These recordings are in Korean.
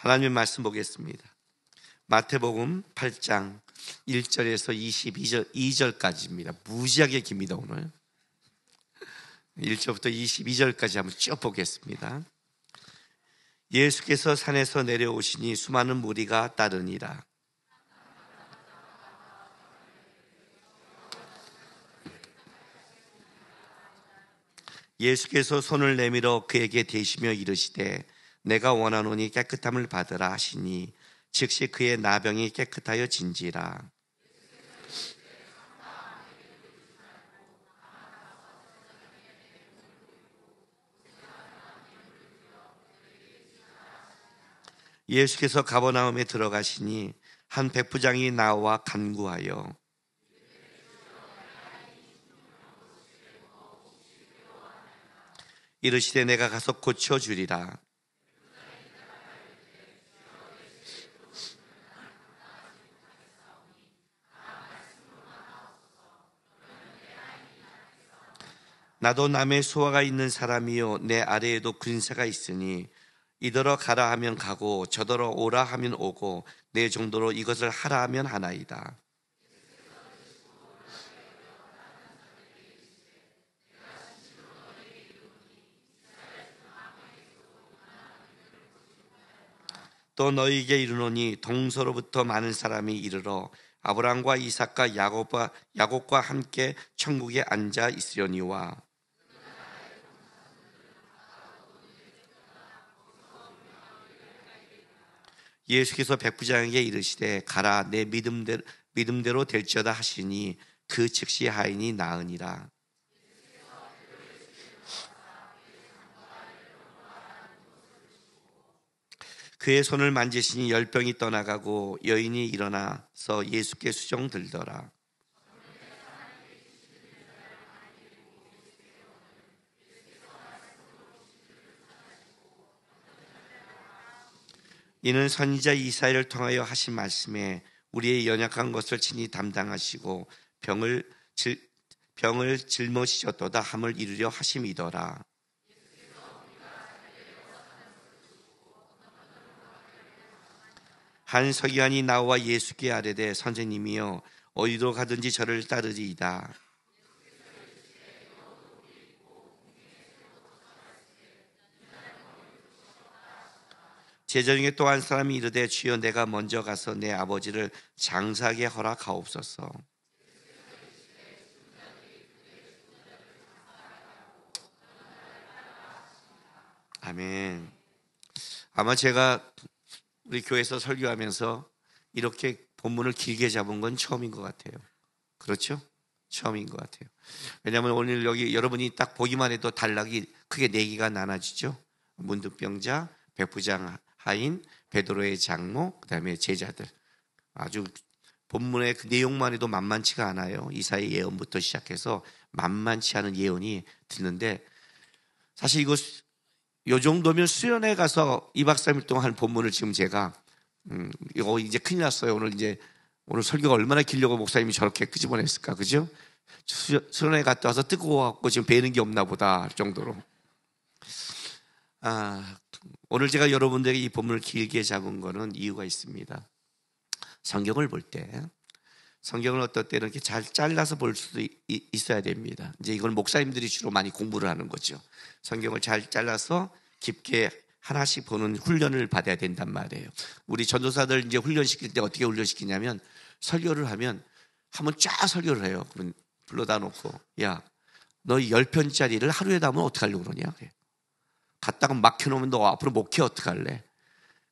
하나님의 말씀 보겠습니다. 마태복음 8장 1절에서 22절까지입니다. 무지하게 깁니다. 오늘 1절부터 22절까지 한번 쭉 보겠습니다. 예수께서 산에서 내려오시니 수많은 무리가 따르니라. 예수께서 손을 내밀어 그에게 대시며 이르시되 내가 원하노니 깨끗함을 받으라 하시니 즉시 그의 나병이 깨끗하여 진지라. 예수께서 가버나움에 들어가시니 한 백부장이 나와 간구하여 이르시되 내가 가서 고쳐주리라. 나도 남의 수하가 있는 사람이요 내 아래에도 군사가 있으니 이더러 가라 하면 가고 저더러 오라 하면 오고 내 정도로 이것을 하라 하면 하나이다. 또 너희에게 이르노니 동서로부터 많은 사람이 이르러 아브라함과 이삭과 야곱과 함께 천국에 앉아 있으려니와 예수께서 백부장에게 이르시되 가라 내 믿음대로 될지어다 하시니 그 즉시 하인이 나으니라. 그의 손을 만지시니 열병이 떠나가고 여인이 일어나서 예수께 수종들더라. 이는 선지자 이사야를 통하여 하신 말씀에 우리의 연약한 것을 친히 담당하시고 병을 짊어지셨도다 함을 이루려 하심이더라. 한 서기관이 나와 예수께 아뢰되 선생님이여 어디로 가든지 저를 따르리이다. 제자 중에 또 한 사람이 이르되 주여 내가 먼저 가서 내 아버지를 장사하게 허락하옵소서. 아멘. 아마 제가 우리 교회에서 설교하면서 이렇게 본문을 길게 잡은 건 처음인 것 같아요. 그렇죠? 처음인 것 같아요. 왜냐하면 오늘 여기 여러분이 딱 보기만 해도 단락이 크게 4개가 나눠지죠. 문득병자, 백부장 하인, 베드로의 장모, 그 다음에 제자들. 아주 본문의 그 내용만 해도 만만치가 않아요. 이사야 예언부터 시작해서 만만치 않은 예언이 듣는데 사실 요 정도면 수련회 가서 2박 3일 동안 한 본문을 지금 제가 이거 이제 큰일 났어요. 오늘 설교가 얼마나 길려고 목사님이 저렇게 끄집어냈을까, 그죠? 수련회 갔다 와서 뜨거워갖고 지금 배는 게 없나 보다 정도로. 오늘 제가 여러분들에게 이 본문을 길게 잡은 거는 이유가 있습니다. 성경을 볼 때, 성경을 어떨 때는 이렇게 잘 잘라서 볼 수도 있어야 됩니다. 이제 이걸 목사님들이 주로 많이 공부를 하는 거죠. 성경을 잘 잘라서 깊게 하나씩 보는 훈련을 받아야 된단 말이에요. 우리 전도사들 이제 훈련시킬 때 어떻게 훈련시키냐면 설교를 하면 한번 쫙 설교를 해요. 그러면 불러다 놓고 야, 너 10편짜리를 하루에 다 하면 어떡하려고 그러냐? 그래. 갔다가 막혀놓으면 너 앞으로 못 해 어떡할래?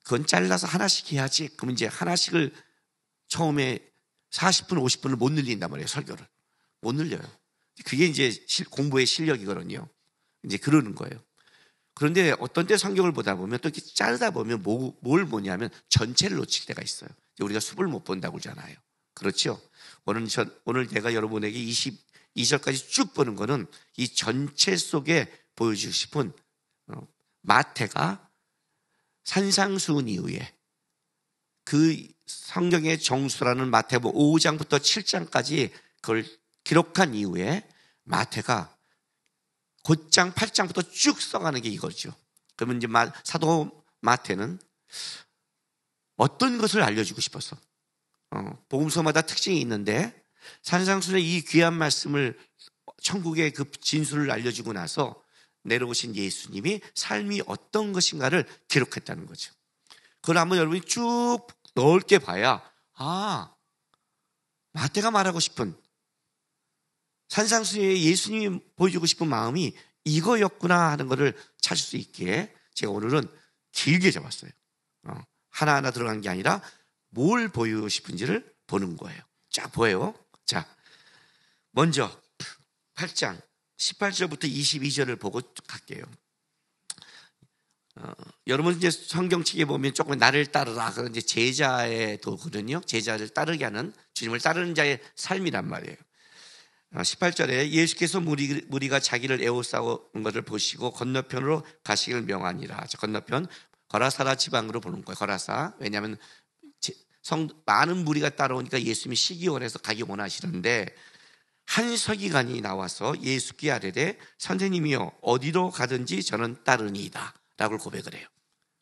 그건 잘라서 하나씩 해야지. 그러면 이제 하나씩을 처음에 40분, 50분을 못 늘린단 말이에요. 설교를. 못 늘려요. 그게 이제 공부의 실력이거든요. 이제 그러는 거예요. 그런데 어떤 때 성경을 보다 보면 또 이렇게 자르다 보면 뭘 보냐면 전체를 놓칠 때가 있어요. 우리가 숲을 못 본다고 그러잖아요. 그렇죠? 오늘 제가 여러분에게 22절까지 쭉 보는 거는 이 전체 속에 보여주고 싶은 마태가 산상수훈 이후에 그 성경의 정수라는 마태복음 5장부터 7장까지 그걸 기록한 이후에 마태가 곧장 8장부터 쭉 써가는 게 이거죠. 그러면 이제 사도 마태는 어떤 것을 알려주고 싶어서. 복음서마다 특징이 있는데 산상순의 이 귀한 말씀을 천국의 그 진술을 알려주고 나서 내려오신 예수님이 삶이 어떤 것인가를 기록했다는 거죠. 그걸 한번 여러분이 쭉 넓게 봐야 마태가 말하고 싶은 산상수의 예수님이 보여주고 싶은 마음이 이거였구나 하는 것을 찾을 수 있게 제가 오늘은 길게 잡았어요. 하나하나 들어간 게 아니라 뭘 보여주고 싶은지를 보는 거예요. 자, 보여요. 자, 먼저 8장 18절부터 22절을 보고 갈게요. 여러분 이제 성경책에 보면 조금 나를 따르라 그런 이제 제자의 도거든요. 제자를 따르게 하는 주님을 따르는 자의 삶이란 말이에요. 18절에 예수께서 무리가 자기를 에워싸온 것을 보시고 건너편으로 가시기를 명하니라. 건너편 거라사라 지방으로 보는 거예요. 거라사. 왜냐하면 많은 무리가 따라오니까 예수님이 시기 원해서 가기 원하시는데 한 서기관이 나와서 예수께 아뢰되 선생님이여 어디로 가든지 저는 따르니이다 라고 고백을 해요.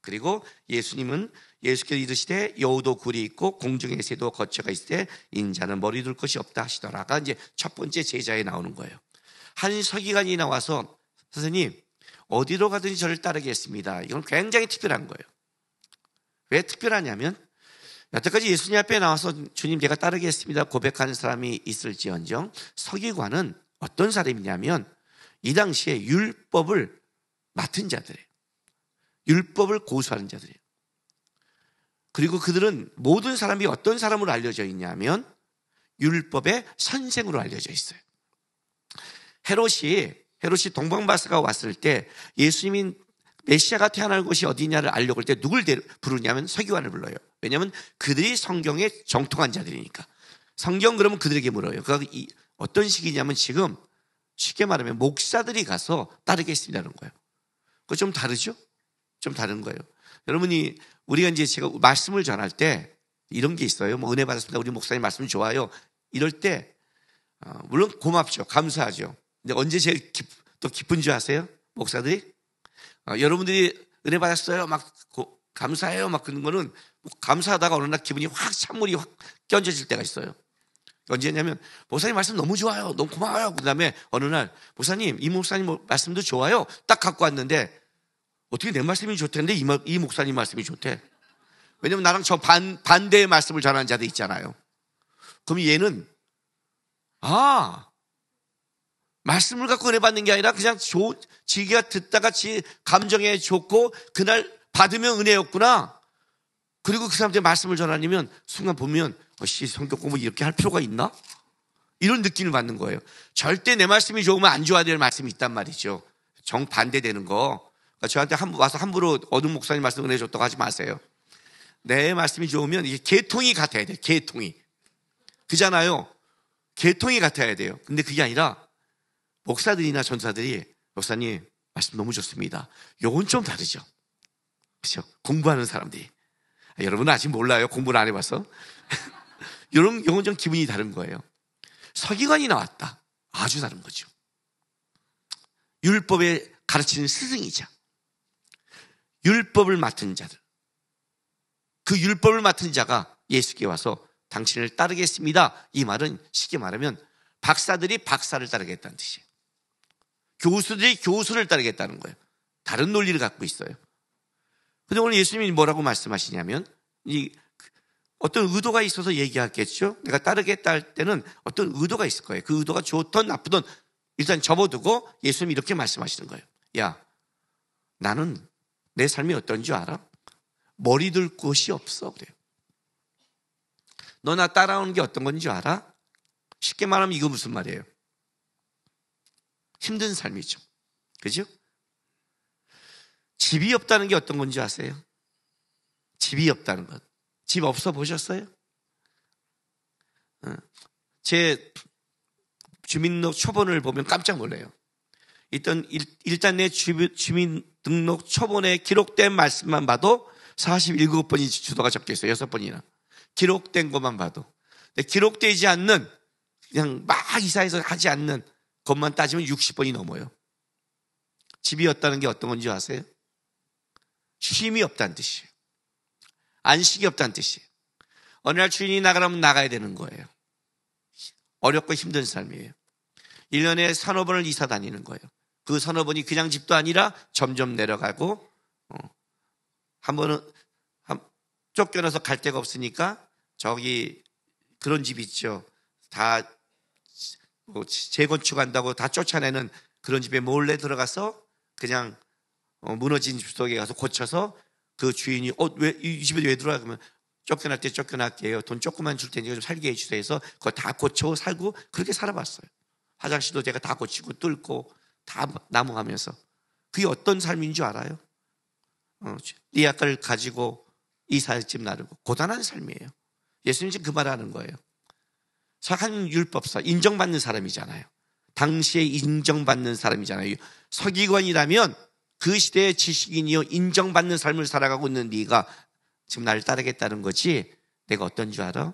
그리고 예수님은 예수께서 이르시되 여우도 굴이 있고 공중의 새도 거처가 있으되 인자는 머리 둘 것이 없다 하시더라가 이제 첫 번째 제자에 나오는 거예요. 한 서기관이 나와서 선생님 어디로 가든지 저를 따르겠습니다. 이건 굉장히 특별한 거예요. 왜 특별하냐면 여태까지 예수님 앞에 나와서 주님 제가 따르겠습니다 고백하는 사람이 있을지언정 서기관은 어떤 사람이냐면 이 당시에 율법을 맡은 자들이에요. 율법을 고수하는 자들이에요. 그리고 그들은 모든 사람이 어떤 사람으로 알려져 있냐면 율법의 선생으로 알려져 있어요. 헤롯이 동방바사가 왔을 때 예수님이 메시아가 태어날 곳이 어디냐를 알려고 할 때 누굴 부르냐면 서기관을 불러요. 왜냐하면 그들이 성경에 정통한 자들이니까. 성경 그러면 그들에게 물어요. 그러니까 어떤 식이냐면 지금 쉽게 말하면 목사들이 가서 따르겠습니다는 거예요. 그거 좀 다르죠? 좀 다른 거예요. 여러분이 우리가 이제 제가 말씀을 전할 때 이런 게 있어요. 뭐 은혜 받았습니다. 우리 목사님 말씀 좋아요. 이럴 때 물론 고맙죠. 감사하죠. 근데 언제 제일 또 기쁜 줄 아세요? 목사들이 여러분들이 은혜 받았어요. 막 감사해요. 막 그런 거는 감사하다가 어느 날 기분이 확 찬물이 확 끼얹어질 때가 있어요. 언제냐면 목사님 말씀 너무 좋아요. 너무 고마워요. 그다음에 어느 날 목사님 이 목사님 말씀도 좋아요. 딱 갖고 왔는데 어떻게 내 말씀이 좋대는데 이 목사님 말씀이 좋대. 왜냐면 나랑 저 반대의 말씀을 전하는 자들 있잖아요. 그럼 얘는 말씀을 갖고 은혜 받는 게 아니라 그냥 지가 듣다가 지 감정에 좋고 그날 받으면 은혜였구나. 그리고 그 사람한테 말씀을 전하려면 순간 보면 성경 공부 이렇게 할 필요가 있나? 이런 느낌을 받는 거예요. 절대 내 말씀이 좋으면 안 좋아야 될 말씀이 있단 말이죠. 정반대되는 거. 그러니까 저한테 와서 함부로 어느 목사님 말씀 은혜 줬다고 하지 마세요. 내 말씀이 좋으면 이게 개통이 같아야 돼요. 개통이. 그잖아요. 개통이 같아야 돼요. 근데 그게 아니라 목사들이나 전사들이 목사님 말씀 너무 좋습니다. 요건 좀 다르죠. 그렇죠? 공부하는 사람들이. 여러분은 아직 몰라요. 공부를 안 해봐서. 요건 좀 기분이 다른 거예요. 서기관이 나왔다. 아주 다른 거죠. 율법에 가르치는 스승이자 율법을 맡은 자들. 그 율법을 맡은 자가 예수께 와서 당신을 따르겠습니다. 이 말은 쉽게 말하면 박사들이 박사를 따르겠다는 뜻이에요. 교수들이 교수를 따르겠다는 거예요. 다른 논리를 갖고 있어요. 근데 오늘 예수님이 뭐라고 말씀하시냐면 어떤 의도가 있어서 얘기하겠죠. 내가 따르겠다 할 때는 어떤 의도가 있을 거예요. 그 의도가 좋든 나쁘든 일단 접어두고 예수님이 이렇게 말씀하시는 거예요. 야, 나는 내 삶이 어떤지 줄 알아? 머리 둘 곳이 없어. 그래요. 너 나 따라오는 게 어떤 건지 알아? 쉽게 말하면 이거 무슨 말이에요? 힘든 삶이죠. 그죠? 집이 없다는 게 어떤 건지 아세요? 집이 없다는 것. 집 없어 보셨어요? 제 주민등록 초본을 보면 깜짝 놀래요. 일단 내 주민등록 초본에 기록된 말씀만 봐도 47번이 주소가 적혀 있어요. 6번이나. 기록된 것만 봐도. 근데 기록되지 않는 그냥 막 이사해서 하지 않는 것만 따지면 60번이 넘어요. 집이 없다는 게 어떤 건지 아세요? 쉼이 없다는 뜻이에요. 안식이 없다는 뜻이에요. 어느 날 주인이 나가라면 나가야 되는 거예요. 어렵고 힘든 삶이에요. 1년에 서너 번을 이사 다니는 거예요. 그 서너 번이 그냥 집도 아니라 점점 내려가고, 한 번은 쫓겨나서 갈 데가 없으니까 저기 그런 집 있죠. 다 재건축한다고 다 쫓아내는 그런 집에 몰래 들어가서 그냥 무너진 집 속에 가서 고쳐서 그 주인이 왜 이 집에 왜 들어와? 그러면 쫓겨날 때 쫓겨날게요. 돈 조금만 줄 테니까 좀 살게 해주세요 해서 그거 다 고쳐 살고 그렇게 살아봤어요. 화장실도 제가 다 고치고 뚫고 다 나무하면서. 그게 어떤 삶인 줄 알아요? 리아가를 가지고 이사집 나르고 고단한 삶이에요. 예수님 지금 그 말하는 거예요. 한 율법사, 인정받는 사람이잖아요. 당시에 인정받는 사람이잖아요. 서기관이라면 그 시대의 지식인이요 인정받는 삶을 살아가고 있는 네가 지금 나를 따르겠다는 거지, 내가 어떤 줄 알아?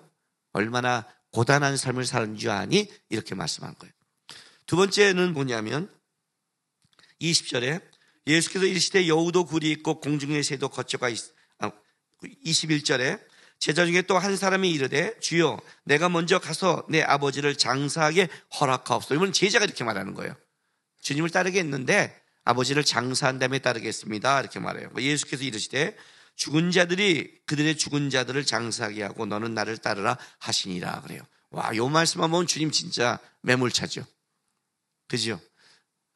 얼마나 고단한 삶을 사는 줄 아니? 이렇게 말씀한 거예요. 두 번째는 뭐냐면 20절에 예수께서 이르시되 여우도 굴이 있고 공중의 새도 거처가 21절에 제자 중에 또 한 사람이 이르되 주여 내가 먼저 가서 내 아버지를 장사하게 허락하옵소서. 이건 제자가 이렇게 말하는 거예요. 주님을 따르겠는데 아버지를 장사한 다음에 따르겠습니다 이렇게 말해요. 예수께서 이르시되 죽은 자들이 그들의 죽은 자들을 장사하게 하고 너는 나를 따르라 하시니라 그래요. 와, 이 말씀만 보면 주님 진짜 매몰차죠. 그죠?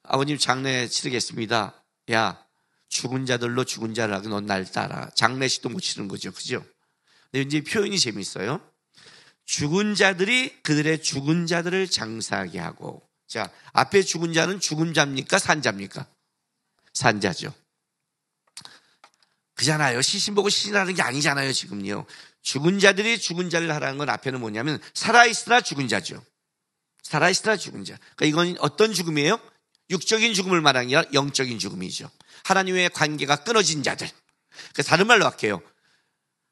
아버님 장례 치르겠습니다. 야, 죽은 자들로 죽은 자를 하고 넌 날 따라. 장례식도 못 치는 거죠. 그죠? 근데 이제 표현이 재밌어요. 죽은 자들이 그들의 죽은 자들을 장사하게 하고. 자, 앞에 죽은 자는 죽은 자입니까? 산자입니까? 산자죠. 그잖아요. 시신 보고 시신하는 게 아니잖아요, 지금요. 죽은 자들이 죽은 자를 하라는 건 앞에는 뭐냐면 살아있으나 죽은 자죠. 살아있으나 죽은 자. 그러니까 이건 어떤 죽음이에요? 육적인 죽음을 말하는 게 아니라 영적인 죽음이죠. 하나님의 관계가 끊어진 자들. 그러니까 다른 말로 할게요.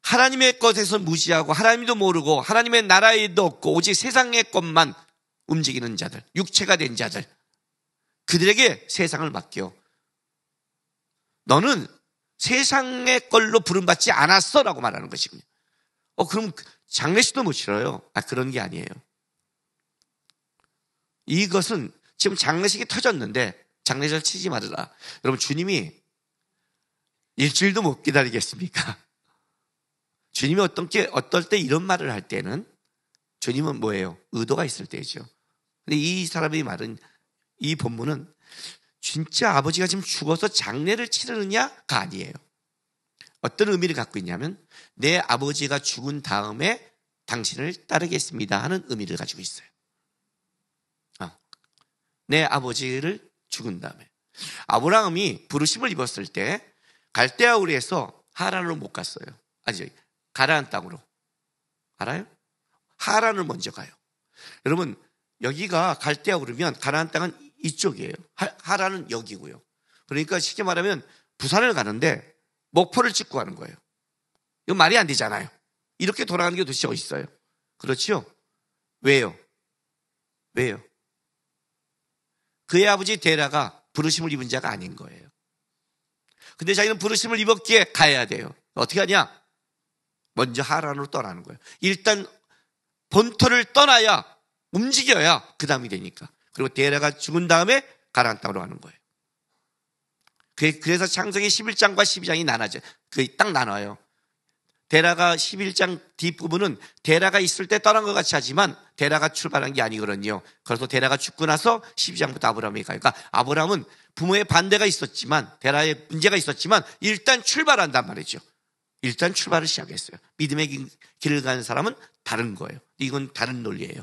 하나님의 것에서 무지하고 하나님도 모르고 하나님의 나라에도 없고 오직 세상의 것만 움직이는 자들, 육체가 된 자들, 그들에게 세상을 맡겨. 너는 세상의 걸로 부름받지 않았어 라고 말하는 것이군요. 그럼 장례식도 못 치러요. 그런 게 아니에요. 이것은 지금 장례식이 터졌는데 장례식을 치지 말아라. 여러분, 주님이 일주일도 못 기다리겠습니까? 주님이 어떨 때 이런 말을 할 때는 주님은 뭐예요? 의도가 있을 때죠. 근데 이 사람의 말은, 이 본문은 진짜 아버지가 지금 죽어서 장례를 치르느냐가 아니에요. 어떤 의미를 갖고 있냐면 내 아버지가 죽은 다음에 당신을 따르겠습니다 하는 의미를 가지고 있어요. 내 아버지를 죽은 다음에. 아브라함이 부르심을 입었을 때 갈대아 우르에서 하란으로 못 갔어요. 가나안 땅으로. 알아요? 하란을 먼저 가요. 여러분, 여기가 갈대아 우르면 가나안 땅은 이쪽이에요. 하란은 여기고요. 그러니까 쉽게 말하면 부산을 가는데 목포를 찍고 가는 거예요. 이건 말이 안 되잖아요. 이렇게 돌아가는 게 도대체 어디 있어요? 그렇죠? 왜요? 그의 아버지 데라가 부르심을 입은 자가 아닌 거예요. 근데 자기는 부르심을 입었기에 가야 돼요. 어떻게 하냐? 먼저 하란으로 떠나는 거예요. 일단 본토를 떠나야, 움직여야 그 다음이 되니까. 그리고 데라가 죽은 다음에 가나안 땅으로 가는 거예요. 그래서 창세기 11장과 12장이 나눠져요. 딱 나눠요. 데라가 11장 뒷부분은 데라가 있을 때 떠난 것 같이 하지만 데라가 출발한 게 아니거든요. 그래서 데라가 죽고 나서 12장부터 아브라함이 가요. 그러니까 아브라함은 부모의 반대가 있었지만, 데라의 문제가 있었지만 일단 출발한단 말이죠. 일단 출발을 시작했어요. 믿음의 길을 가는 사람은 다른 거예요. 이건 다른 논리예요.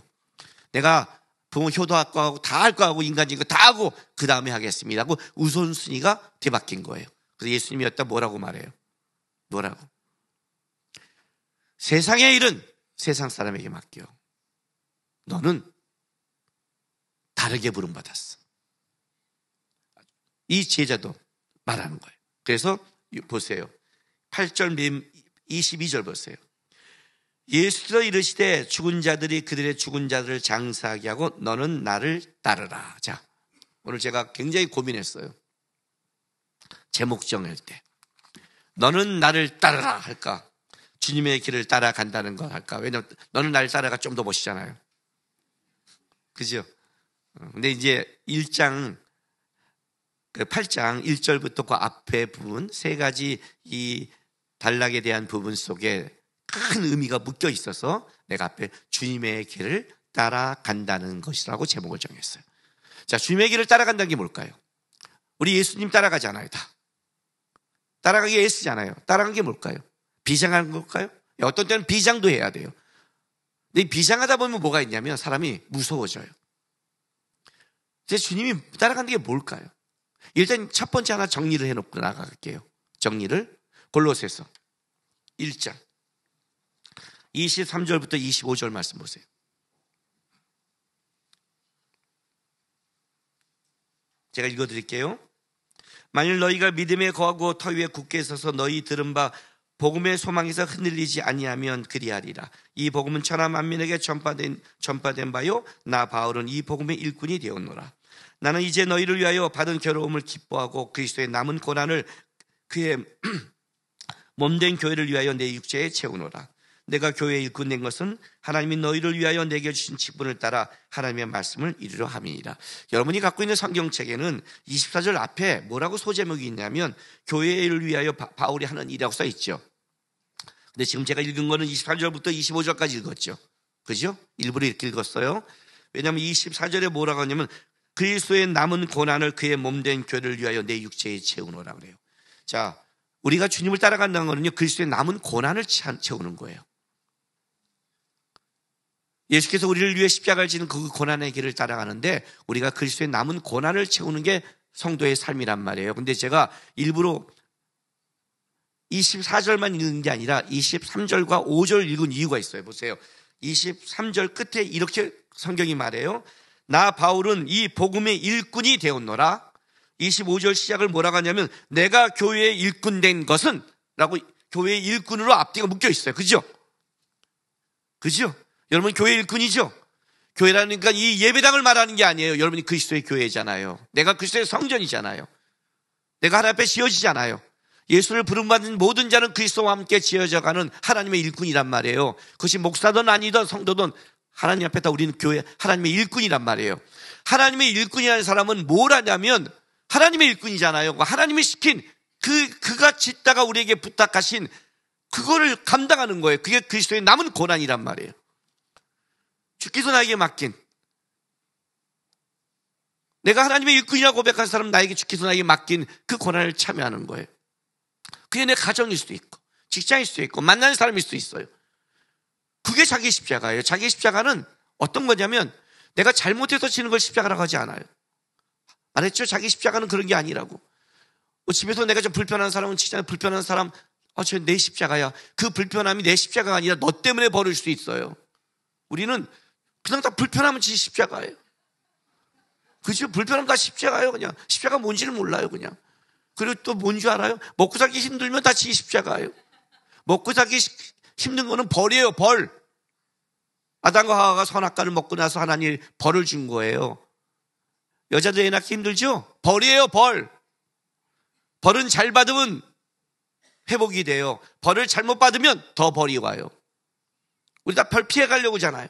내가 부모 효도할 거 하고 다 할 거 하고 인간적인 거 다 하고 그 다음에 하겠습니다 하고 우선순위가 뒤바뀐 거예요. 그래서 예수님이 여기다 뭐라고 말해요? 뭐라고? 세상의 일은 세상 사람에게 맡겨. 너는 다르게 부름받았어. 이 제자도 말하는 거예요. 그래서 보세요. 8절 22절 보세요. 예수께서 이르시되 죽은 자들이 그들의 죽은 자들을 장사하게 하고 너는 나를 따르라. 자, 오늘 제가 굉장히 고민했어요. 제목 정할 때 너는 나를 따르라 할까? 주님의 길을 따라간다는 거 할까? 왜냐면 너는 날 따라가 좀 더 멋있잖아요. 그죠? 근데 이제 1장, 8장 1절부터 그 앞에 부분, 세 가지 이 단락에 대한 부분 속에 큰 의미가 묶여 있어서 내가 앞에 주님의 길을 따라간다는 것이라고 제목을 정했어요. 자, 주님의 길을 따라간다는 게 뭘까요? 우리 예수님 따라가잖아요, 다. 따라가기 애쓰잖아요. 따라간 게 뭘까요? 비장한 걸까요? 어떤 때는 비장도 해야 돼요. 근데 비장하다 보면 뭐가 있냐면 사람이 무서워져요. 이제 주님이 따라가는 게 뭘까요? 일단 첫 번째 하나 정리를 해놓고 나갈게요. 정리를 골로새서 1장 23절부터 25절 말씀 보세요. 제가 읽어드릴게요. 만일 너희가 믿음에 거하고 터 위에 굳게 서서 너희 들은 바 복음의 소망에서 흔들리지 아니하면 그리하리라. 이 복음은 천하 만민에게 전파된 바요 나 바울은 이 복음의 일꾼이 되었노라. 나는 이제 너희를 위하여 받은 괴로움을 기뻐하고 그리스도의 남은 고난을 그의 몸된 교회를 위하여 내 육체에 채우노라. 내가 교회에 일꾼 된 것은 하나님이 너희를 위하여 내게 주신 직분을 따라 하나님의 말씀을 이루려 함이니라. 여러분이 갖고 있는 성경책에는 24절 앞에 뭐라고 소제목이 있냐면 교회를 위하여 바울이 하는 일이라고 써 있죠. 근데 지금 제가 읽은 거는 23절부터 25절까지 읽었죠. 그죠? 일부러 이렇게 읽었어요. 왜냐하면 24절에 뭐라고 하냐면 그리스도의 남은 고난을 그의 몸된 교회를 위하여 내 육체에 채우노라 그래요. 자, 우리가 주님을 따라간다는 거는요, 그리스도의 남은 고난을 채우는 거예요. 예수께서 우리를 위해 십자가를 지는 그 고난의 길을 따라가는데 우리가 그리스도의 남은 고난을 채우는 게 성도의 삶이란 말이에요. 근데 제가 일부러 24절만 읽는 게 아니라 23절과 5절 읽은 이유가 있어요. 보세요. 23절 끝에 이렇게 성경이 말해요. 나 바울은 이 복음의 일꾼이 되었노라. 25절 시작을 뭐라고 하냐면 내가 교회의 일꾼 된 것은 라고 교회의 일꾼으로 앞뒤가 묶여 있어요. 그죠? 그죠? 여러분 교회 일꾼이죠? 교회라니까 이 예배당을 말하는 게 아니에요. 여러분이 그리스도의 교회잖아요. 내가 그리스도의 성전이잖아요. 내가 하나님 앞에 지어지잖아요. 예수를 부름받은 모든 자는 그리스도와 함께 지어져가는 하나님의 일꾼이란 말이에요. 그것이 목사든 아니든 성도든 하나님 앞에 다 우리는 교회 하나님의 일꾼이란 말이에요. 하나님의 일꾼이라는 사람은 뭘 하냐면 하나님의 일꾼이잖아요. 하나님이 시킨 그가 짓다가 우리에게 부탁하신 그거를 감당하는 거예요. 그게 그리스도의 남은 고난이란 말이에요. 주께서 나에게 맡긴, 내가 하나님의 일꾼이라고 고백한 사람은 나에게 주께서 나에게 맡긴 그 고난을 참여하는 거예요. 그게 내 가정일 수도 있고 직장일 수도 있고 만나는 사람일 수도 있어요. 그게 자기 십자가예요. 자기 십자가는 어떤 거냐면 내가 잘못해서 지는 걸 십자가라고 하지 않아요. 알았죠? 자기 십자가는 그런 게 아니라고. 집에서 내가 좀 불편한 사람은 직장에 불편한 사람, 저 내 십자가야. 그 불편함이 내 십자가가 아니라 너 때문에 벌어질 수 있어요. 우리는 그냥 다 불편하면 지 십자가예요. 그죠? 불편하면 다 십자가예요. 그냥 십자가 뭔지를 몰라요. 그냥. 그리고 또 뭔지 알아요? 먹고 살기 힘들면 다 지 십자가예요. 먹고 살기 힘든 거는 벌이에요. 벌. 아담과 하와가 선악과를 먹고 나서 하나님 벌을 준 거예요. 여자도 애 낳기 힘들죠? 벌이에요. 벌. 벌은 잘 받으면 회복이 돼요. 벌을 잘못 받으면 더 벌이 와요. 우리 다 벌 피해 가려고 하잖아요.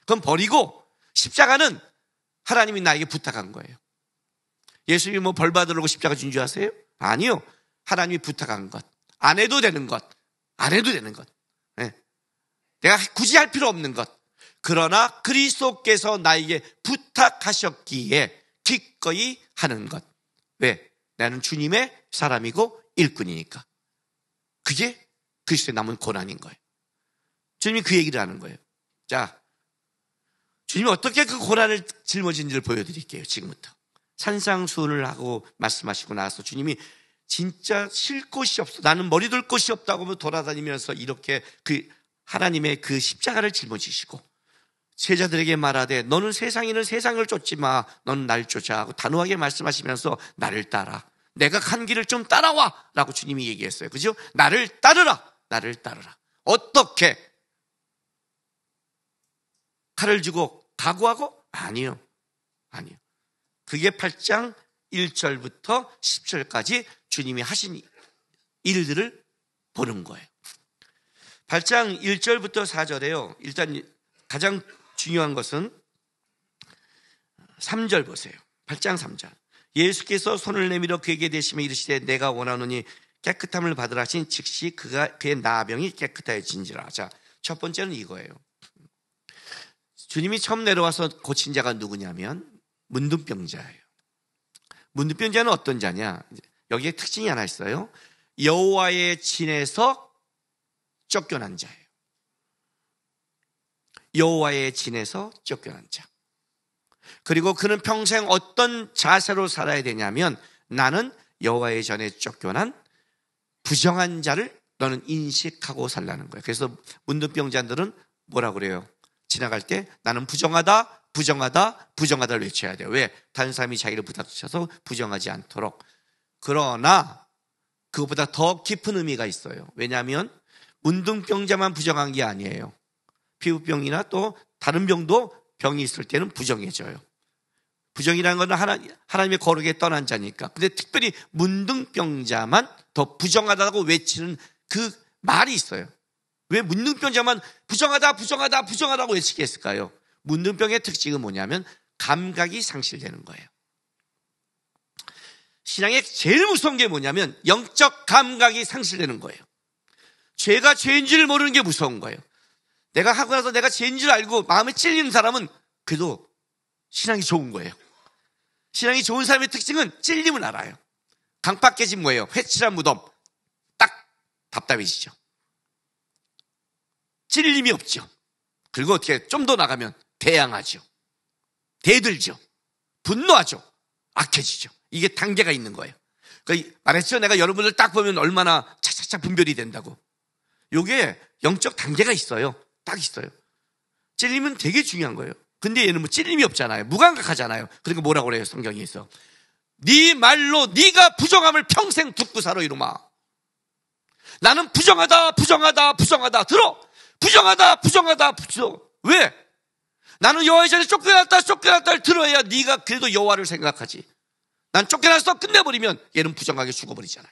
그럼 벌이고 십자가는 하나님이 나에게 부탁한 거예요. 예수님이 뭐 벌 받으려고 십자가 준 줄 아세요? 아니요. 하나님이 부탁한 것. 안 해도 되는 것. 안 해도 되는 것. 네. 내가 굳이 할 필요 없는 것. 그러나 그리스도께서 나에게 부탁하셨기에 기꺼이 하는 것. 왜? 나는 주님의 사람이고 일꾼이니까. 그게 그리스도의 남은 고난인 거예요. 주님이 그 얘기를 하는 거예요. 자, 주님이 어떻게 그 고난을 짊어진지를 보여드릴게요. 지금부터. 산상수훈을 하고 말씀하시고 나서 주님이 진짜 쉴 곳이 없어, 나는 머리 둘 곳이 없다고 돌아다니면서 이렇게 그 하나님의 그 십자가를 짊어지시고 제자들에게 말하되 너는 세상에는 세상을 쫓지 마, 너는 날 쫓아 하고 단호하게 말씀하시면서 나를 따라, 내가 간 길을 좀 따라와 라고 주님이 얘기했어요. 그죠? 나를 따르라. 나를 따르라. 어떻게? 칼을 쥐고 각오하고? 아니요. 아니요. 그게 8장 1절부터 10절까지 주님이 하신 일들을 보는 거예요. 8장 1절부터 4절에요. 일단 가장 중요한 것은 3절 보세요. 8장 3절. 예수께서 손을 내밀어 그에게 대시며 이르시되 내가 원하노니 깨끗함을 받으라 하신 즉시 그의 나병이 깨끗해진지라. 자, 첫 번째는 이거예요. 주님이 처음 내려와서 고친 자가 누구냐면 문둥병자예요. 문둥병자는 어떤 자냐? 여기에 특징이 하나 있어요. 여호와의 진에서 쫓겨난 자예요. 여호와의 진에서 쫓겨난 자. 그리고 그는 평생 어떤 자세로 살아야 되냐면 나는 여호와의 전에 쫓겨난 부정한 자를 너는 인식하고 살라는 거예요. 그래서 문둥병자들은 뭐라고 그래요? 지나갈 때 나는 부정하다, 부정하다, 부정하다를 외쳐야 돼요. 왜? 다른 사람이 자기를 부닥쳐서 부정하지 않도록. 그러나 그것보다 더 깊은 의미가 있어요. 왜냐하면 문둥병자만 부정한 게 아니에요. 피부병이나 또 다른 병도 병이 있을 때는 부정해져요. 부정이라는 것은 하나님의 거룩에 떠난 자니까. 근데 특별히 문둥병자만 더 부정하다고 외치는 그 말이 있어요. 왜 문둥병자만 부정하다, 부정하다, 부정하다고 외치게 했을까요? 문둥병의 특징은 뭐냐면 감각이 상실되는 거예요. 신앙의 제일 무서운 게 뭐냐면 영적 감각이 상실되는 거예요. 죄가 죄인 줄 모르는 게 무서운 거예요. 내가 하고 나서 내가 죄인 줄 알고 마음에 찔리는 사람은 그래도 신앙이 좋은 거예요. 신앙이 좋은 사람의 특징은 찔림을 알아요. 강팍 깨진 뭐예요? 회칠한 무덤. 딱 답답해지죠. 찔림이 없죠. 그리고 어떻게 좀 더 나가면 대항하죠. 대들죠. 분노하죠. 악해지죠. 이게 단계가 있는 거예요. 그러니까 말했죠. 내가 여러분들 딱 보면 얼마나 차차차 분별이 된다고. 이게 영적 단계가 있어요. 딱 있어요. 찔림은 되게 중요한 거예요. 근데 얘는 뭐 찔림이 없잖아요. 무감각하잖아요. 그러니까 뭐라고 그래요? 성경에서 네 말로 네가 부정함을 평생 듣고 살아 이놈아. 나는 부정하다, 부정하다, 부정하다. 들어. 부정하다, 부정하다, 부정. 왜? 나는 여호와의 전에 쫓겨났다, 쫓겨났다를 들어야 네가 그래도 여호와를 생각하지. 난 쫓겨나서 끝내버리면 얘는 부정하게 죽어버리잖아요.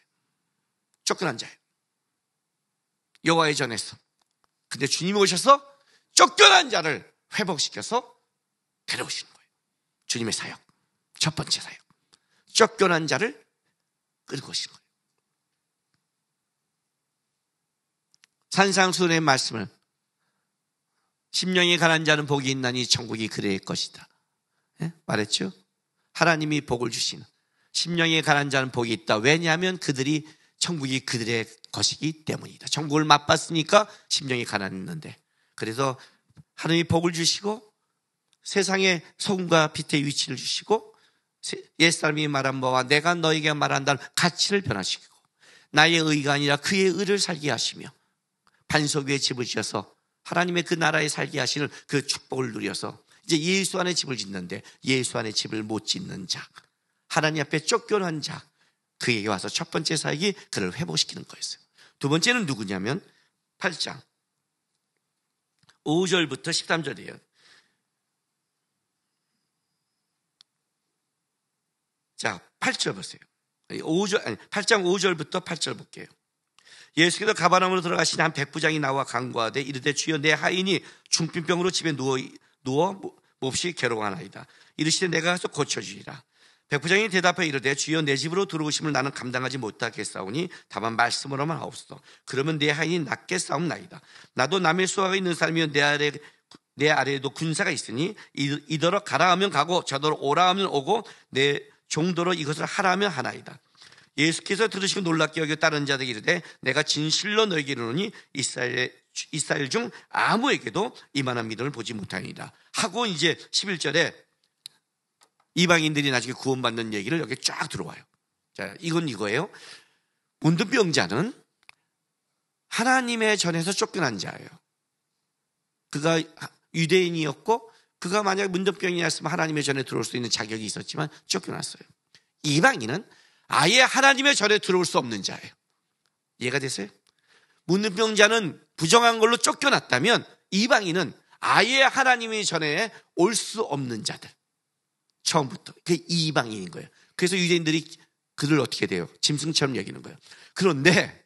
쫓겨난 자예요. 여호와의 전에서. 근데 주님이 오셔서 쫓겨난 자를 회복시켜서 데려오시는 거예요. 주님의 사역. 첫 번째 사역. 쫓겨난 자를 끌고 오시는 거예요. 산상수훈의 말씀을 심령이 가난한 자는 복이 있나니 천국이 그들의 것이다. 네? 말했죠? 하나님이 복을 주시는 심령이 가난한 자는 복이 있다. 왜냐하면 그들이 천국이 그들의 것이기 때문이다. 천국을 맛봤으니까 심령이 가난했는데 그래서 하나님이 복을 주시고 세상에 소금과 빛의 위치를 주시고 옛사람이 말한 바와 내가 너에게 말한다는 가치를 변화시키고 나의 의가 아니라 그의 의를 살게 하시며 반석 위에 집을 지어서 하나님의 그 나라에 살게 하시는 그 축복을 누려서 이제 예수 안에 집을 짓는데 예수 안에 집을 못 짓는 자, 하나님 앞에 쫓겨난 자, 그에게 와서 첫 번째 사역이 그를 회복시키는 거였어요. 두 번째는 누구냐면 8장 5절부터 13절이에요. 자, 8절 보세요. 8장 5절부터 8절 볼게요. 예수께서 가버나움으로 들어가시니 한 백부장이 나와 간구하되 이르되 주여 내 하인이 중풍병으로 집에 누워 몹시 괴로워하나이다. 이르시되 내가 가서 고쳐주리라. 백부장이 대답하여 이르되 주여 내 집으로 들어오심을 나는 감당하지 못하겠사오니 다만 말씀으로만 하옵소서. 그러면 내 하인이 낫게 싸움나이다. 나도 남의 수하가 있는 사람이여 내 아래에도 군사가 있으니 이더러 가라 하면 가고 저더러 오라 하면 오고 내 종도로 이것을 하라 하면 하나이다. 예수께서 들으시고 놀랍게 여겨 다른 자들에게 이르되 내가 진실로 너에게 이르노니 이스라엘 중 아무에게도 이만한 믿음을 보지 못하니라 하고 이제 11절에 이방인들이 나중에 구원받는 얘기를 여기 쫙 들어와요. 자, 이건 이거예요. 문둥병자는 하나님의 전에서 쫓겨난 자예요. 그가 유대인이었고 그가 만약 문둥병이었으면 하나님의 전에 들어올 수 있는 자격이 있었지만 쫓겨났어요. 이방인은 아예 하나님의 전에 들어올 수 없는 자예요. 이해가 됐어요? 문둥병자는 부정한 걸로 쫓겨났다면 이방인은 아예 하나님의 전에 올 수 없는 자들. 처음부터. 그게 이방인인 거예요. 그래서 유대인들이 그를 어떻게 돼요? 짐승처럼 여기는 거예요. 그런데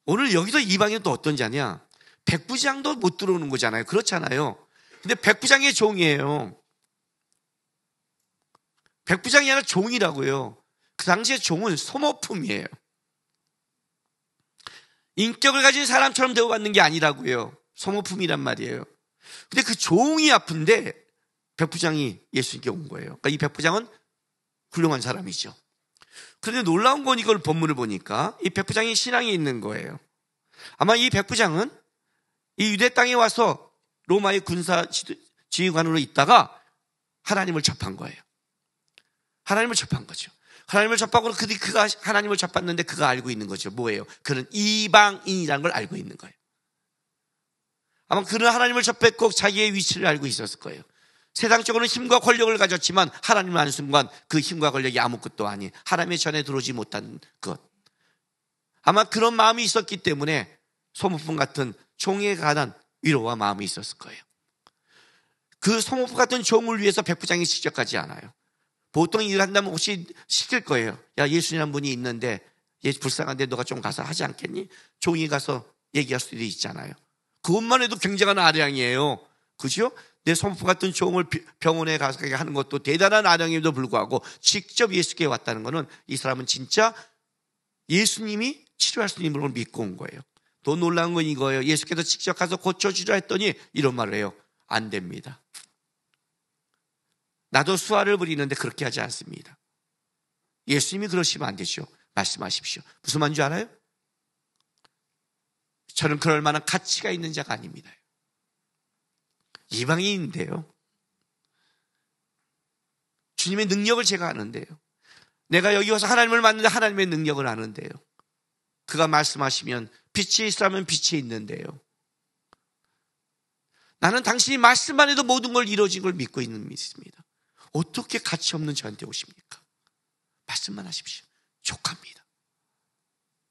오늘 여기서 이방인은 또 어떤 자냐? 백부장도 못 들어오는 거잖아요. 그렇잖아요. 근데 백부장의 종이에요. 백부장이 아니라 종이라고요. 그 당시에 종은 소모품이에요. 인격을 가진 사람처럼 대우받는 게 아니라고요. 소모품이란 말이에요. 근데 그 종이 아픈데 백부장이 예수님께 온 거예요. 그러니까 이 백부장은 훌륭한 사람이죠. 그런데 놀라운 건 이걸 본문을 보니까 이 백부장이 신앙이 있는 거예요. 아마 이 백부장은 이 유대 땅에 와서 로마의 군사 지휘관으로 있다가 하나님을 접한 거예요. 하나님을 접한 거죠. 하나님을 접하고 그가 하나님을 접했는데 그가 알고 있는 거죠. 뭐예요? 그는 이방인이라는 걸 알고 있는 거예요. 아마 그는 하나님을 접했고 자기의 위치를 알고 있었을 거예요. 세상적으로는 힘과 권력을 가졌지만 하나님을 아는 순간 그 힘과 권력이 아무것도 아닌 하나님의 전에 들어오지 못한 것. 아마 그런 마음이 있었기 때문에 소모품 같은 종에 관한 위로와 마음이 있었을 거예요. 그 소모품 같은 종을 위해서 백부장이 직접 가지 않아요. 보통 일을 한다면 혹시 시킬 거예요. 야, 예수님이라는 분이 있는데 불쌍한데 너가 좀 가서 하지 않겠니? 종이 가서 얘기할 수도 있잖아요. 그것만 해도 굉장한 아량이에요. 그죠? 내 소모품 같은 종을 병원에 가서 하는 것도 대단한 아량임에도 불구하고 직접 예수께 왔다는 것은 이 사람은 진짜 예수님이 치료할 수 있는 걸 믿고 온 거예요. 더 놀라운 건 이거예요. 예수께서 직접 가서 고쳐주려 했더니 이런 말을 해요. 안 됩니다. 나도 수화를 부리는데 그렇게 하지 않습니다. 예수님이 그러시면 안 되죠. 말씀하십시오. 무슨 말인 줄 알아요? 저는 그럴 만한 가치가 있는 자가 아닙니다. 이방인인데요. 주님의 능력을 제가 아는데요. 내가 여기 와서 하나님을 만나는데 하나님의 능력을 아는데요. 그가 말씀하시면 빛이 있으라면 빛이 있는데요. 나는 당신이 말씀만 해도 모든 걸 이루어진 걸 믿고 있는 믿습니다. 어떻게 가치 없는 저한테 오십니까? 말씀만 하십시오. 족합니다.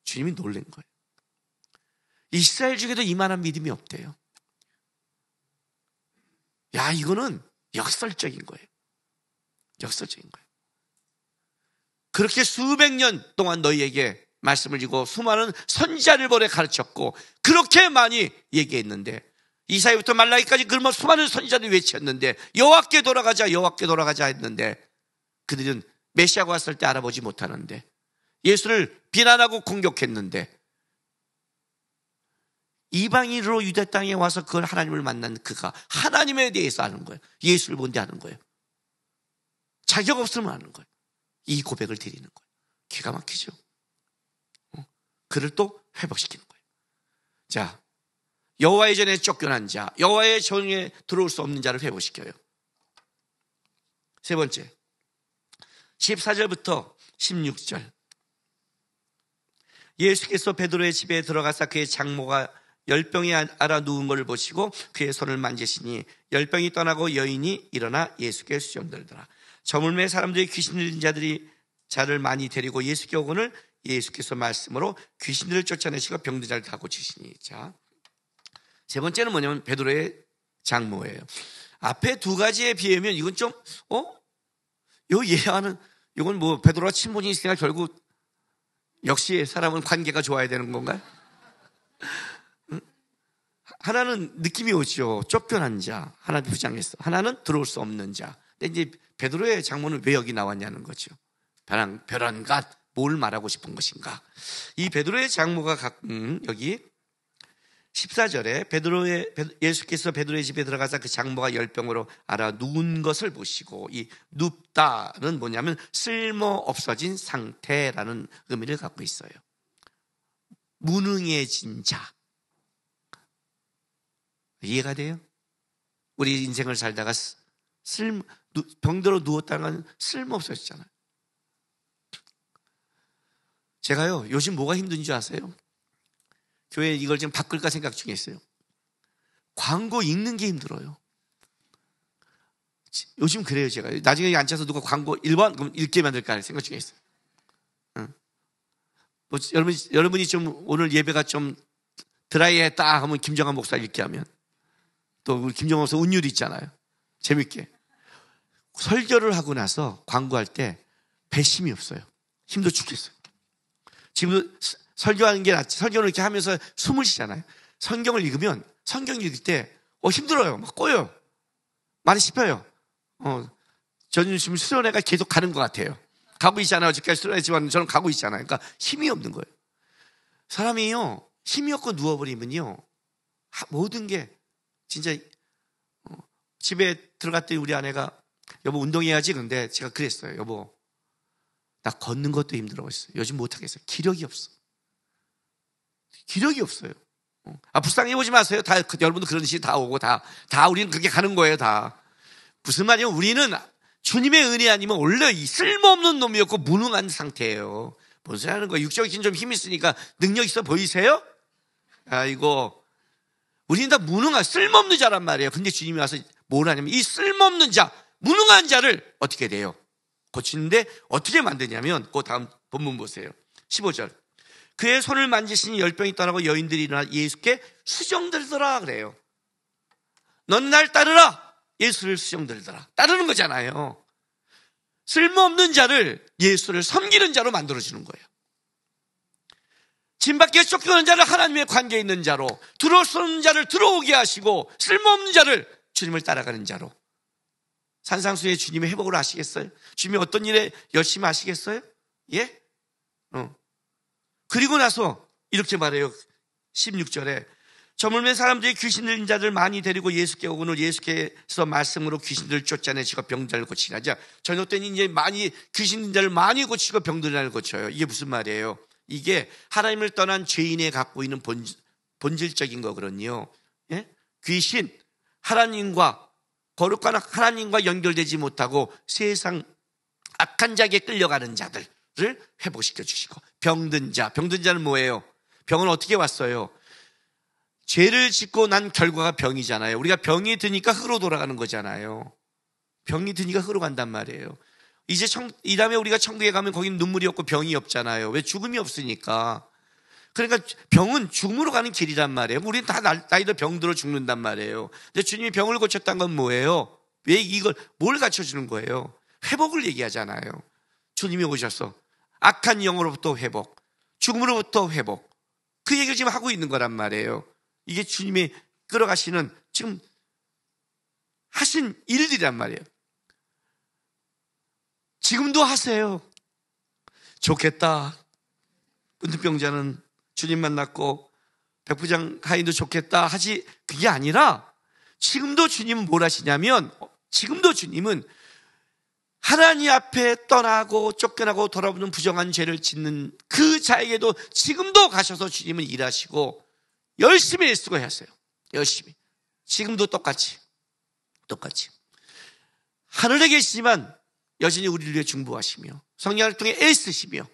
주님이 놀란 거예요. 이스라엘 중에도 이만한 믿음이 없대요. 야, 이거는 역설적인 거예요. 역설적인 거예요. 그렇게 수백 년 동안 너희에게 말씀을 주고 수많은 선지자를 보내 가르쳤고 그렇게 많이 얘기했는데 이사야부터 말라기까지 그런 수많은 선지자들이 외쳤는데 여호와께 돌아가자 여호와께 돌아가자 했는데 그들은 메시아가 왔을 때 알아보지 못하는데 예수를 비난하고 공격했는데 이방인으로 유대 땅에 와서 그걸 하나님을 만난 그가 하나님에 대해서 아는 거예요. 예수를 본데 아는 거예요. 자격 없으면 아는 거예요. 이 고백을 드리는 거예요. 기가 막히죠. 그를 또 회복시키는 거예요. 자, 여호와의 전에 쫓겨난 자, 여호와의 전에 들어올 수 없는 자를 회복시켜요. 세 번째, 14절부터 16절. 예수께서 베드로의 집에 들어가사 그의 장모가 열병이 앓아 누운 것을 보시고 그의 손을 만지시니 열병이 떠나고 여인이 일어나 예수께 수종들더라. 저물매 사람들이 귀신 들린 자들이 자를 많이 데리고 예수께 오거늘 예수께서 말씀으로 귀신들을 쫓아내시고 병든 자를 다 고치시니. 자, 세 번째는 뭐냐면 베드로의 장모예요. 앞에 두 가지에 비하면 이건 좀 요 예하는 이건 뭐 베드로와 친분이 있으니까 결국 역시 사람은 관계가 좋아야 되는 건가요? 하나는 느낌이 오죠. 쫓겨난 자, 하나는 부장했어. 하나는 들어올 수 없는 자. 근데 이제 베드로의 장모는 왜 여기 나왔냐는 거죠. 벼랑갓 뭘 말하고 싶은 것인가? 이 베드로의 장모가 여기 14절에 예수께서 베드로의 집에 들어가서 그 장모가 열병으로 앓아 누운 것을 보시고 이 눕다는 뭐냐면 쓸모 없어진 상태라는 의미를 갖고 있어요. 무능해진 자. 이해가 돼요? 우리 인생을 살다가 병들어 누웠다는 건 쓸모 없어졌잖아요. 제가요 요즘 뭐가 힘든 줄 아세요? 교회에 이걸 지금 바꿀까 생각 중에 있어요. 광고 읽는 게 힘들어요. 요즘 그래요. 제가 나중에 앉아서 누가 광고 1번 그럼 읽게 만들까 생각 중에 있어요. 뭐 여러분이 좀 오늘 예배가 좀 드라이했다 하면 김정한 목사 읽게 하면 또 우리 김정한 목사 운율이 있잖아요. 재밌게 설교를 하고 나서 광고할 때 배심이 없어요. 힘도 죽겠어요. 지금도 설교하는 게 낫지. 설교를 이렇게 하면서 숨을 쉬잖아요. 성경을 읽으면 성경 읽을 때 힘들어요. 막 꼬여요. 많이 씹혀요. 저는 지금 수련회가 계속 가는 것 같아요. 가고 있잖아요. 어저께 수련회지만 저는 가고 있잖아요. 그러니까 힘이 없는 거예요. 사람이요, 힘이 없고 누워버리면요, 모든 게 진짜, 집에 들어갔더니 우리 아내가 여보 운동해야지. 근데 제가 그랬어요. 여보, 나 걷는 것도 힘들어 했어요. 요즘 못하겠어요. 기력이 없어. 기력이 없어요. 불쌍해 보지 마세요. 다 여러분도 그런 시 다 오고 다 우리는 그렇게 가는 거예요. 다 무슨 말이에요? 우리는 주님의 은혜 아니면 원래 이 쓸모없는 놈이었고 무능한 상태예요. 뭔 소리 하는 거예요? 육적인 좀 힘이 있으니까 능력 있어 보이세요? 아이고, 우리는 다 무능한 쓸모없는 자란 말이에요. 근데 주님이 와서 뭘 하냐면 이 쓸모없는 자, 무능한 자를 어떻게 돼요? 고치는데 어떻게 만드냐면 그 다음 본문 보세요. 15절. 그의 손을 만지시니 열병이 떠나고 여인들이 일어나 예수께 수정들더라 그래요. 넌 날 따르라. 예수를 수정들더라. 따르는 거잖아요. 쓸모없는 자를 예수를 섬기는 자로 만들어주는 거예요. 진 밖에 쫓겨는 자를 하나님의 관계에 있는 자로, 들어올 수 없는 자를 들어오게 하시고 쓸모없는 자를 주님을 따라가는 자로. 산상수의 주님의 회복을 아시겠어요? 주님이 어떤 일에 열심히 하시겠어요? 예? 그리고 나서 이렇게 말해요. 16절에 저물면 사람들이 귀신 들린 자들 많이 데리고 예수께 오고는 예수께서 말씀으로 귀신들을 쫓아내시고 병자를 고치라. 저녁 때는 이제 많이 귀신 들린 자를 많이 고치고 병들을 고쳐요. 이게 무슨 말이에요? 이게 하나님을 떠난 죄인의 갖고 있는 본질적인 거거든요. 예? 귀신, 하나님과 거룩한 하나님과 연결되지 못하고 세상 악한 자에게 끌려가는 자들을 회복시켜 주시고, 병든 자는 뭐예요? 병은 어떻게 왔어요? 죄를 짓고 난 결과가 병이잖아요. 우리가 병이 드니까 흙으로 돌아가는 거잖아요. 병이 드니까 흙으로 간단 말이에요. 이제 이 다음에 우리가 천국에 가면 거기는 눈물이 없고 병이 없잖아요. 왜? 죽음이 없으니까. 그러니까 병은 죽음으로 가는 길이란 말이에요. 우리는 다 나이도 병들어 죽는단 말이에요. 근데 주님이 병을 고쳤다는 건 뭐예요? 왜 이걸 뭘 갖춰주는 거예요? 회복을 얘기하잖아요. 주님이 오셔서 악한 영으로부터 회복, 죽음으로부터 회복, 그 얘기를 지금 하고 있는 거란 말이에요. 이게 주님이 끌어가시는 지금 하신 일들이란 말이에요. 지금도 하세요. 좋겠다. 문둥병자는 주님 만났고 백부장 하인도 좋겠다 하지, 그게 아니라 지금도 주님은 뭘 하시냐면, 지금도 주님은 하나님 앞에 떠나고 쫓겨나고 돌아오는 부정한 죄를 짓는 그 자에게도 지금도 가셔서 주님은 일하시고 열심히 애쓰고 하세요. 열심히. 지금도 똑같이 하늘에 계시지만 여전히 우리를 위해 중보하시며 성령을 통해 애쓰시며.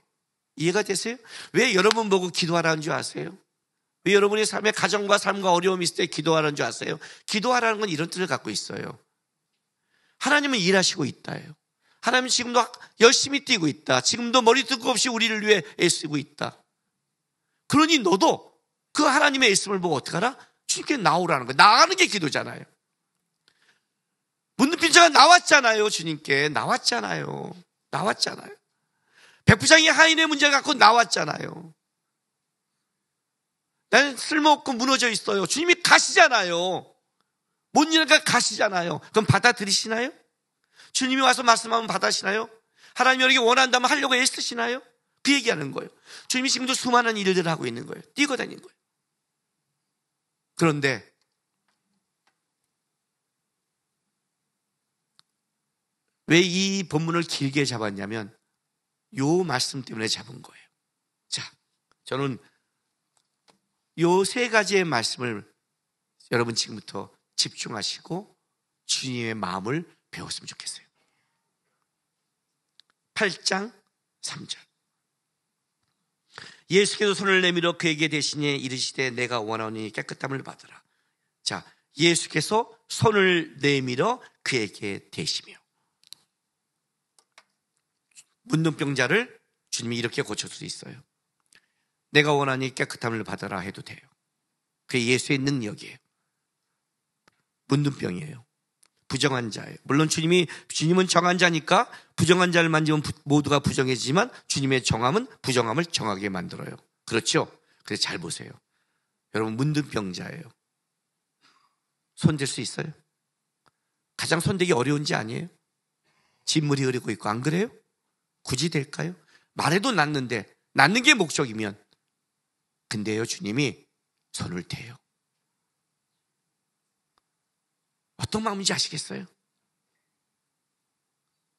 이해가 되세요? 왜 여러분 보고 기도하라는 줄 아세요? 왜 여러분의 삶에 가정과 삶과 어려움이 있을 때 기도하라는 줄 아세요? 기도하라는 건 이런 뜻을 갖고 있어요. 하나님은 일하시고 있다예요. 하나님은 지금도 열심히 뛰고 있다. 지금도 머리 뜯고 없이 우리를 위해 애쓰고 있다. 그러니 너도 그 하나님의 애씀을 보고 어떻게 하라? 주님께 나오라는 거예요. 나가는 게 기도잖아요. 문둥병자가 나왔잖아요. 주님께 나왔잖아요. 백부장이 하인의 문제를 갖고 나왔잖아요. 나는 쓸모없고 무너져 있어요. 주님이 가시잖아요. 못 일하니까 가시잖아요. 그럼 받아들이시나요? 주님이 와서 말씀하면 받아시나요? 하나님이 여러분이 원한다면 하려고 애쓰시나요? 그 얘기하는 거예요. 주님이 지금도 수많은 일들을 하고 있는 거예요. 뛰고 다니는 거예요. 그런데 왜 이 본문을 길게 잡았냐면 요 말씀 때문에 잡은 거예요. 자, 저는 요 세 가지의 말씀을 여러분 지금부터 집중하시고 주님의 마음을 배웠으면 좋겠어요. 8장 3절. 예수께서 손을 내밀어 그에게 대신에 이르시되 내가 원하오니 깨끗함을 받으라. 자, 예수께서 손을 내밀어 그에게 대시며. 문둥병자를 주님이 이렇게 고칠 수 있어요. 내가 원하니 깨끗함을 받아라 해도 돼요. 그게 예수의 능력이에요. 문둥병이에요. 부정한 자예요. 물론 주님은 정한 자니까 부정한 자를 만지면 모두가 부정해지지만 주님의 정함은 부정함을 정하게 만들어요. 그렇죠? 그래서 잘 보세요. 여러분 문둥병자예요. 손댈 수 있어요? 가장 손대기 어려운지 아니에요? 진물이 흐르고 있고, 안 그래요? 굳이 될까요? 말해도 낫는데, 낫는 게 목적이면. 근데요, 주님이 손을 대요. 어떤 마음인지 아시겠어요?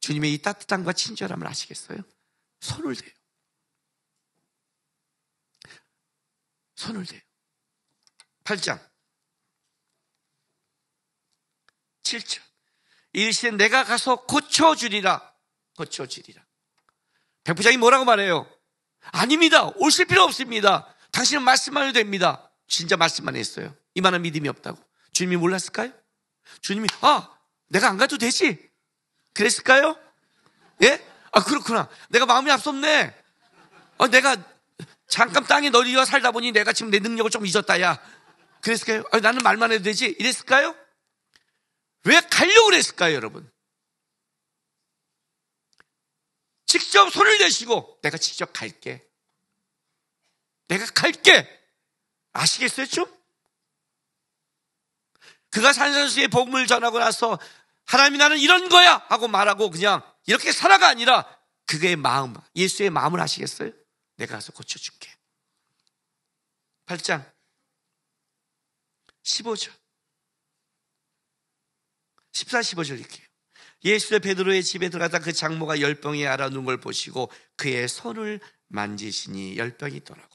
주님의 이 따뜻함과 친절함을 아시겠어요? 손을 대요. 손을 대요. 8장 7절. 일시에 내가 가서 고쳐주리라. 고쳐주리라. 백부장이 뭐라고 말해요? 아닙니다. 오실 필요 없습니다. 당신은 말씀만 해도 됩니다. 진짜 말씀만 했어요. 이만한 믿음이 없다고. 주님이 몰랐을까요? 주님이 내가 안 가도 되지? 그랬을까요? 예? 그렇구나. 내가 마음이 앞섰네. 내가 잠깐 땅에 너희와 살다 보니 내가 지금 내 능력을 좀 잊었다, 야. 그랬을까요? 나는 말만 해도 되지? 이랬을까요? 왜 가려고 그랬을까요, 여러분? 직접 손을 내시고 내가 직접 갈게. 내가 갈게. 아시겠어요, 좀? 그가 산산수의 복음을 전하고 나서 하나님이 나는 이런 거야 하고 말하고 그냥 이렇게 살아가 아니라 그의 마음, 예수의 마음을 아시겠어요? 내가 가서 고쳐줄게. 8장 15절 14, 15절 이렇게요. 예수의 베드로의 집에 들어가다 그 장모가 열병에 앓아누운 걸 보시고 그의 손을 만지시니 열병이 있더라고.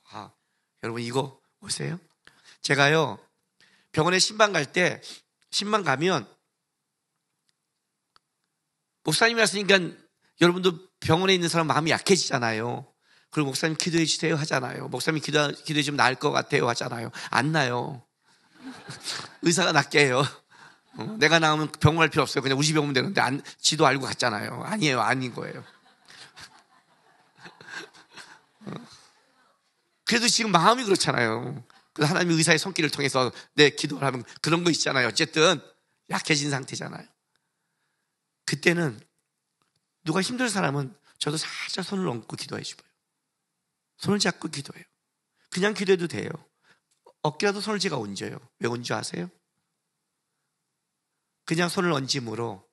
여러분 이거 보세요. 제가요 병원에 신방 갈 때 신방 가면 목사님이 왔으니까 여러분도 병원에 있는 사람 마음이 약해지잖아요. 그리고 목사님 기도해 주세요 하잖아요. 목사님 기도해 주면 나을 것 같아요 하잖아요. 안 나요. 의사가 낫게 해요. 내가 나오면 병원 갈 필요 없어요. 그냥 우리 집에 오면 되는데 지도 알고 갔잖아요. 아니에요. 아닌 거예요. 그래도 지금 마음이 그렇잖아요. 그래서 하나님의 의사의 손길을 통해서 내 기도를 하면 그런 거 있잖아요. 어쨌든 약해진 상태잖아요. 그때는 누가 힘든 사람은 저도 살짝 손을 얹고 기도해 주고요. 손을 잡고 기도해요. 그냥 기도해도 돼요. 어깨라도 손을 제가 얹어요. 왜 얹어 아세요? 그냥 손을 얹음으로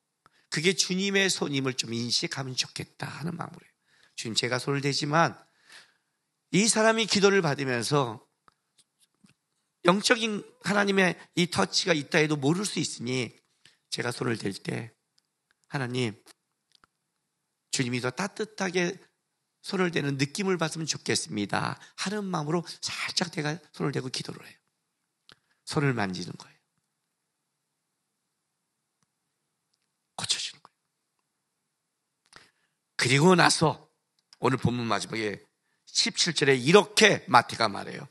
그게 주님의 손임을 좀 인식하면 좋겠다 하는 마음으로 해요. 주님 제가 손을 대지만 이 사람이 기도를 받으면서 영적인 하나님의 이 터치가 있다 해도 모를 수 있으니 제가 손을 댈 때 하나님 주님이 더 따뜻하게 손을 대는 느낌을 받으면 좋겠습니다 하는 마음으로 살짝 내가 손을 대고 기도를 해요. 손을 만지는 거예요. 고쳐주는 거예요. 그리고 나서 오늘 본문 마지막에 17절에 이렇게 마태가 말해요.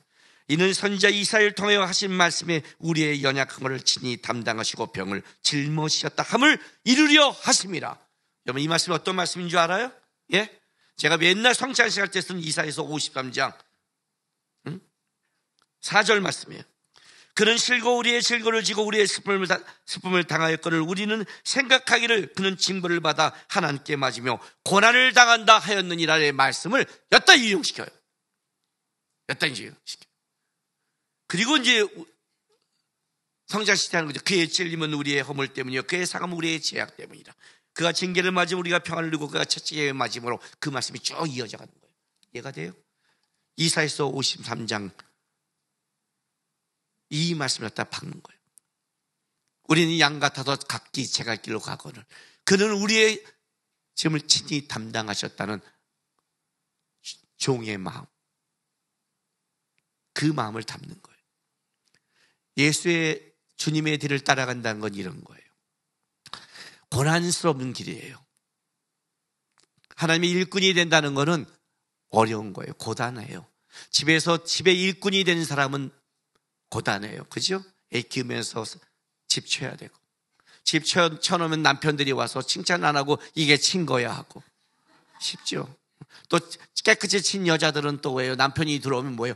이는 선지자 이사야를 통하여 하신 말씀에 우리의 연약한 것을 친히 담당하시고 병을 짊어지셨다 함을 이루려 하심이라. 여러분 이 말씀이 어떤 말씀인 줄 알아요? 예? 제가 맨날 성찬식 할 때 쓴 이사야서 53장 4절 말씀이에요. 그는 실고 우리의 질고를 지고 우리의 슬픔을 당하였거늘 우리는 생각하기를 그는 징벌을 받아 하나님께 맞으며 고난을 당한다 하였느니라의 말씀을 엿다 인용시켜요. 엿다 인용시켜요. 그리고 이제 성장시대 하는 거죠. 그의 찔림은 우리의 허물 때문이요 그의 상함은 우리의 죄악 때문이라. 그가 징계를 맞으면 우리가 평안을 누리고 그가 채찍에 맞음으로 그 말씀이 쭉 이어져 가는 거예요. 이해가 돼요? 이사야서 53장 이 말씀을 갖다 박는 거예요. 우리는 양 같아서 각기 제갈 길로 가거늘 그는 우리의 짐을 친히 담당하셨다는 종의 마음, 그 마음을 담는 거예요. 예수의 주님의 뒤를 따라간다는 건 이런 거예요. 고난스러운 길이에요. 하나님의 일꾼이 된다는 것은 어려운 거예요. 고단해요. 집에 일꾼이 된 사람은 고단해요. 그죠? 애 키우면서 집 쳐야 되고 집 쳐놓으면 남편들이 와서 칭찬 안 하고 이게 친 거야 하고 쉽죠. 또 깨끗이 친 여자들은 또 왜요? 남편이 들어오면 뭐예요?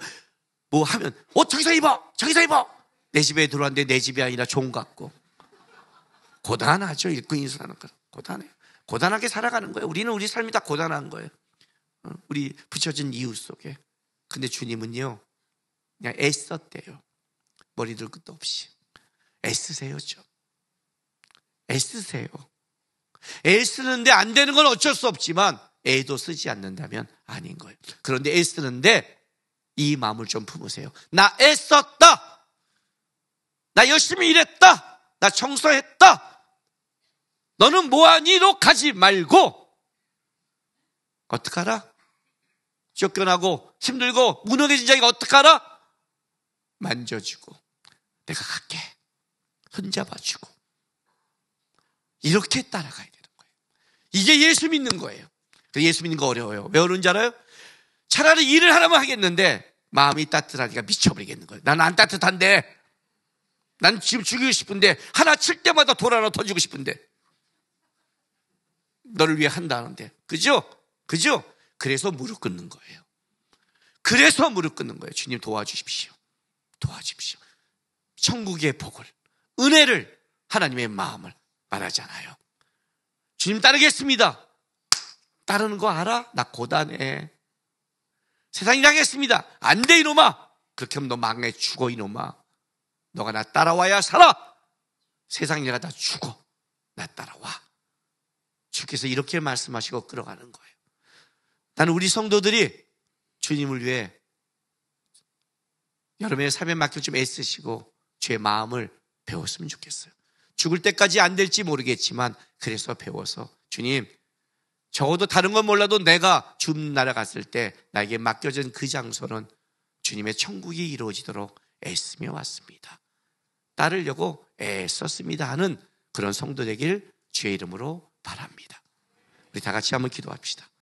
뭐 하면 저기서 입어 내 집에 들어왔는데 내 집이 아니라 종 같고 고단하죠. 일꾼이 사는 거 고단해요. 고단하게 살아가는 거예요. 우리는 우리 삶이 다 고단한 거예요. 우리 붙여진 이웃 속에 근데 주님은요, 그냥 애썼대요. 머리 들 것도 없이. 애쓰세요 좀. 애쓰세요. 애쓰는데 안 되는 건 어쩔 수 없지만 애도 쓰지 않는다면 아닌 거예요. 그런데 애쓰는데 이 마음을 좀 품으세요. 나 애썼다. 나 열심히 일했다. 나 청소했다. 너는 뭐하니로 가지 말고 어떡하라? 쫓겨나고 힘들고 무능해진 자에게 어떡하라? 만져주고 내가 갈게. 손잡아주고 이렇게 따라가야 되는 거예요. 이게 예수 믿는 거예요. 예수 믿는 거 어려워요. 왜 어려운지 알아요? 차라리 일을 하라면 하겠는데 마음이 따뜻하기가 미쳐버리겠는 거예요. 나는 안 따뜻한데, 난 지금 죽이고 싶은데, 하나 칠 때마다 돌 하나 던지고 싶은데, 너를 위해 한다는데, 그죠? 그래서 무릎 꿇는 거예요. 그래서 무릎 꿇는 거예요. 주님 도와주십시오. 도와주십시오. 천국의 복을, 은혜를, 하나님의 마음을 말하잖아요. 주님 따르겠습니다. 따르는 거 알아? 나 고단해. 세상이랑 하겠습니다. 안 돼 이놈아. 그렇게 하면 너 망해 죽어 이놈아. 너가 나 따라와야 살아. 세상이랑 다 죽어. 나 따라와. 주께서 이렇게 말씀하시고 끌어가는 거예요. 나는 우리 성도들이 주님을 위해 여러분의 삶에 맡겨 좀 애쓰시고 주의 마음을 배웠으면 좋겠어요. 죽을 때까지 안 될지 모르겠지만 그래서 배워서 주님, 적어도 다른 건 몰라도 내가 주 나라 갔을 때 나에게 맡겨진 그 장소는 주님의 천국이 이루어지도록 애쓰며 왔습니다. 따르려고 애썼습니다 하는 그런 성도 되길 주의 이름으로 바랍니다. 우리 다 같이 한번 기도합시다.